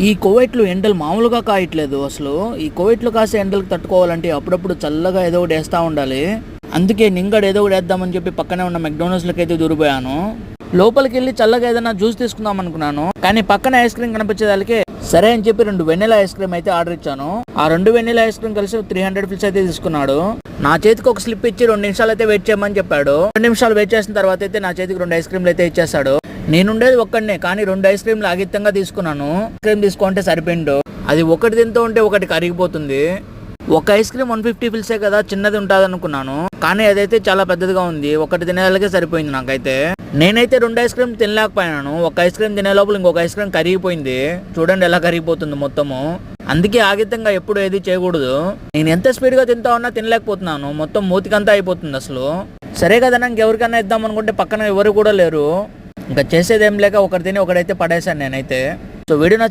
ఈ కువైట్లో ఎండలు మామూలుగా కాయట్లేదు అసలు. ఈ కువైట్లో కాసే ఎండలకు తట్టుకోవాలంటే అప్పుడప్పుడు చల్లగా ఏదో ఒకటి వేస్తూ ఉండాలి. అందుకే నింగడు ఏదో ఒకటి వేద్దామని చెప్పి పక్కనే ఉన్న మెక్డోనల్డ్స్లోకి అయితే దూరిపోయాను. లోపలికి వెళ్ళి చల్లగా ఏదైనా జ్యూస్ తీసుకుందాం అనుకున్నాను, కానీ పక్కన ఐస్ క్రీమ్ కనిపించేదానికి సరే అని చెప్పి 2 వెన్నెలా ఐస్ క్రీమ్ అయితే ఆర్డర్ ఇచ్చాను. ఆ 2 వెన్నెలా ఐస్ క్రీమ్ కలిసి 300 ఫిల్స్ అయితే తీసుకున్నాడు. నా చేతికి ఒక స్లిప్ ఇచ్చి 2 నిమిషాలు అయితే వెయిట్ చేయమని చెప్పాడు. 2 నిమిషాలు వెయిట్ చేసిన తర్వాత అయితే నా చేతికి 2 ఐస్ క్రీమ్లు అయితే ఇచ్చేస్తాడు. నేనుండేది ఒక్కడనే, కానీ 2 ఐస్ క్రీమ్లు ఆగిత్యంగా తీసుకున్నాను. ఐస్ క్రీమ్ తీసుకుంటే సరిపోయిండు. అది ఒకటి తింటూ ఉంటే ఒకటి కరిగిపోతుంది. ఒక ఐస్ క్రీమ్ 150 ఫిల్సే కదా, చిన్నది ఉంటుంది అనుకున్నాను, కానీ అదైతే చాలా పెద్దదిగా ఉంది. ఒకటి తినేదానికే సరిపోయింది నాకైతే. నేనైతే 2 ఐస్ క్రీమ్ తినలేకపోయాను. ఒక ఐస్ క్రీమ్ తినే లోపల ఇంకొక ఐస్ క్రీమ్ కరిగిపోయింది. చూడండి ఎలా కరిగిపోతుంది మొత్తము. అందుకే ఆగిత్యంగా ఎప్పుడు ఏది చేయకూడదు. నేను ఎంత స్పీడ్గా తింటా ఉన్నా తినలేకపోతున్నాను, మొత్తం మూతికంతా అయిపోతుంది అసలు. సరే కదా, ఇంకెవరికైనా ఇద్దాం అనుకుంటే పక్కన ఎవరు కూడా లేరు. ఇంకా చేసేదేం లేక ఒకటి తిని ఒకడైతే పడేశాను నేనైతే. సో వీడియో నచ్చి